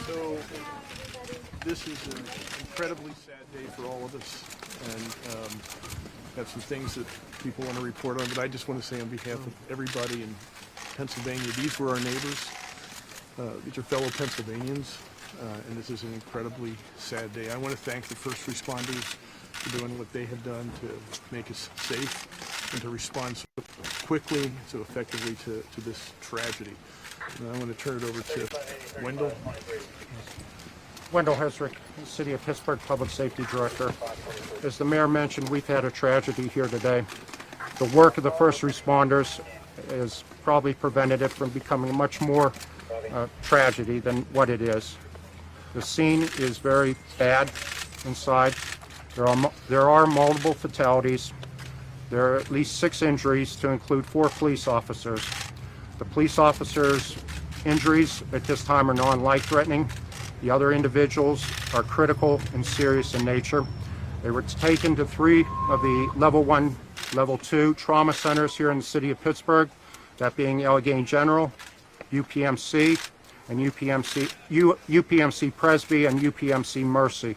So this is an incredibly sad day for all of us, and have some things that people want to report on, but I just want to say on behalf of everybody in Pennsylvania, these were our neighbors. These are fellow Pennsylvanians, and this is an incredibly sad day. I want to thank the first responders for doing what they have done to make us safe and to respond so quickly, so effectively to this tragedy. And I want to turn it over to Wendell. Wendell Hesrick, City of Pittsburgh Public Safety Director. As the mayor mentioned, we've had a tragedy here today. The work of the first responders has probably prevented it from becoming much more tragedy than what it is. The scene is very bad inside. There are multiple fatalities. There are at least 6 injuries, to include 4 police officers. The police officers' injuries at this time are non-life-threatening. The other individuals are critical and serious in nature. They were taken to 3 of the level 1, level 2 trauma centers here in the city of Pittsburgh, that being Allegheny General, UPMC, and UPMC Presby and UPMC Mercy.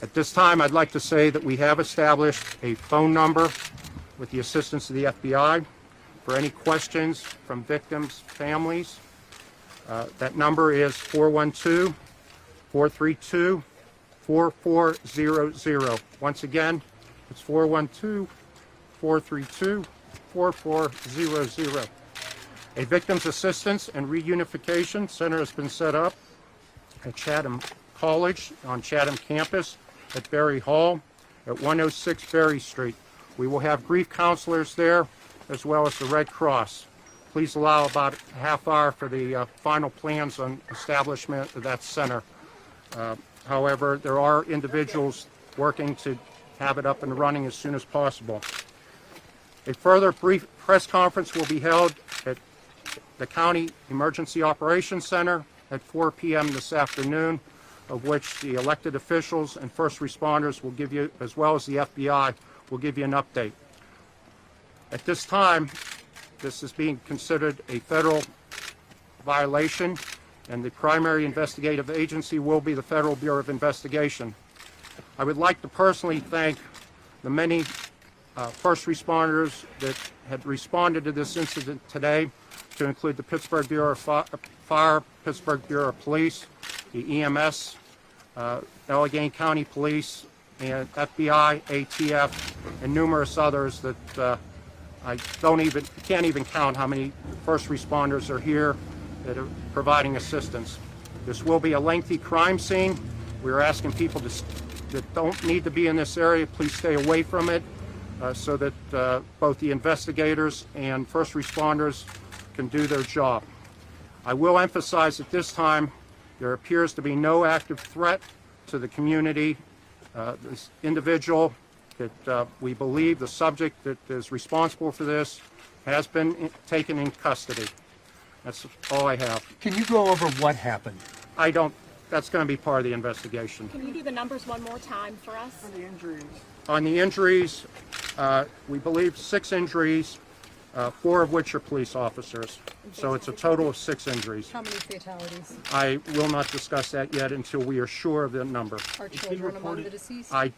At this time, I'd like to say that we have established a phone number with the assistance of the FBI for any questions from victims' families. That number is 412-432-4400. Once again, it's 412-432-4400. A Victims Assistance and Reunification Center has been set up at Chatham College on Chatham campus at Berry Hall at 106 Berry Street. We will have grief counselors there as well as the Red Cross. Please allow about a half hour for the final plans on establishment of that center. However, there are individuals working to have it up and running as soon as possible. A further brief press conference will be held at the County Emergency Operations Center at 4 p.m. this afternoon, of which the elected officials and first responders will give you, as well as the FBI, will give you an update. At this time, this is being considered a federal violation, and the primary investigative agency will be the Federal Bureau of Investigation. I would like to personally thank the many first responders that had responded to this incident today, to include the Pittsburgh Bureau of Fire, Pittsburgh Bureau of Police, the EMS, Allegheny County Police, and FBI, ATF, and numerous others that I can't even count how many first responders are here that are providing assistance. This will be a lengthy crime scene. We're asking people that don't need to be in this area, please stay away from it, so that both the investigators and first responders can do their job. I will emphasize at this time, there appears to be no active threat to the community. This individual that we believe, the subject that is responsible for this, has been taken in custody. That's all I have. Can you go over what happened? I don't, that's going to be part of the investigation. Can you do the numbers one more time for us? On the injuries. On the injuries, we believe 6 injuries, 4 of which are police officers. So it's a total of 6 injuries. How many fatalities? I will not discuss that yet until we are sure of the number. Are children among the deceased? I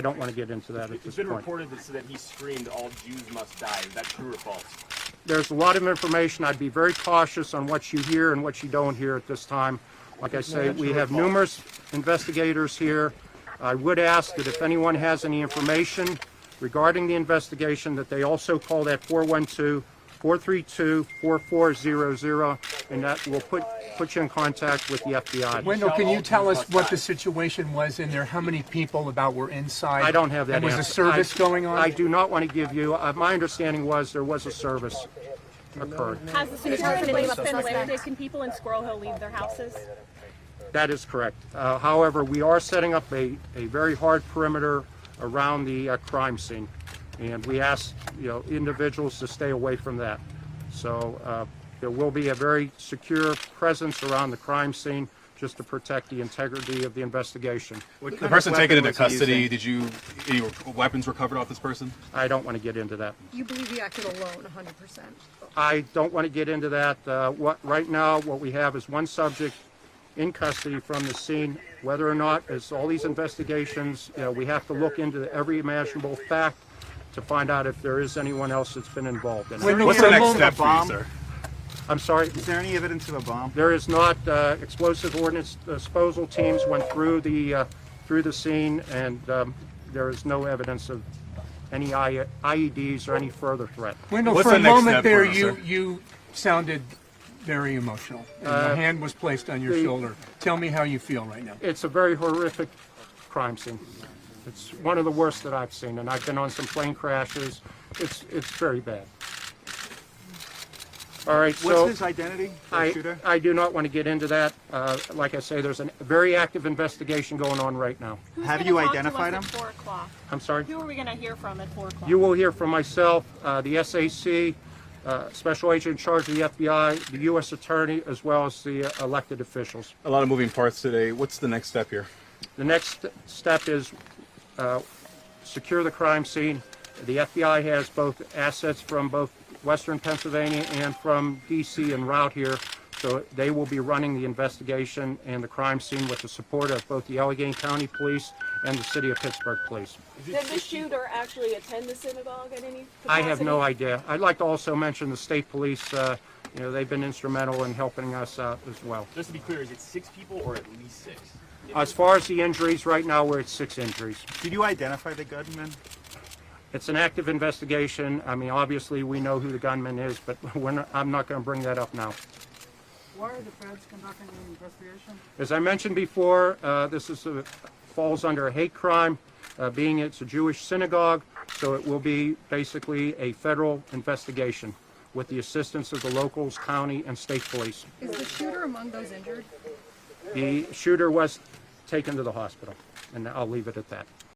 don't want to get into that at this point. It's been reported that he screamed, "All Jews must die." Is that true or false? There's a lot of information. I'd be very cautious on what you hear and what you don't hear at this time. Like I say, we have numerous investigators here. I would ask that if anyone has any information regarding the investigation, that they also call that 412-432-4400, and that will put you in contact with the FBI. Wendell, can you tell us what the situation was in there? How many people about were inside? I don't have that and was answer. a service going on? I do not want to give you, my understanding was there was a service occurred. Has the city been lifted? Can people in Squirrel Hill leave their houses? That is correct. However, we are setting up a very hard perimeter around the crime scene, and we ask individuals to stay away from that. So there will be a very secure presence around the crime scene, just to protect the integrity of the investigation. The person taken into custody, any weapons recovered off this person? I don't want to get into that. You believe he acted alone 100%? I don't want to get into that. Right now, what we have is one subject in custody from the scene. Whether or not, as all these investigations, we have to look into every imaginable fact to find out if there is anyone else that's been involved in it. What's the next step for you, sir? I'm sorry? Is there any evidence of a bomb? There is not. Explosive ordnance disposal teams went through the scene, and there is no evidence of any IEDs or any further threat. Wendell, What's for the a next moment step there, for us, sir? you sounded very emotional. And a hand was placed on your shoulder. Tell me how you feel right now. It's a very horrific crime scene. It's one of the worst that I've seen, and I've been on some plane crashes. It's very bad. All right, so What's his identity, the shooter? I do not want to get into that. Like I say, there's a very active investigation going on right now. Who's Have gonna you talk to identified us him? at 4 o'clock? I'm sorry? Who are we going to hear from at 4 o'clock? You will hear from myself, the SAC, Special Agent in charge of the FBI, the U.S. Attorney, as well as the elected officials. A lot of moving parts today. What's the next step here? The next step is secure the crime scene. The FBI has both assets from both Western Pennsylvania and from D.C. en route here, so they will be running the investigation and the crime scene with the support of both the Allegheny County Police and the City of Pittsburgh Police. Did the shooter actually attend the synagogue at any capacity? I have no idea. I'd like to also mention the state police. They've been instrumental in helping us out as well. Just to be clear, is it 6 people or at least 6? As far as the injuries, right now we're at 6 injuries. Did you identify the gunman? It's an active investigation. I mean, obviously we know who the gunman is, but I'm not going to bring that up now. Why are the feds conducting an investigation? As I mentioned before, this falls under a hate crime, being it's a Jewish synagogue, so it will be basically a federal investigation with the assistance of the locals, county, and state police. Is the shooter among those injured? The shooter was taken to the hospital, and I'll leave it at that.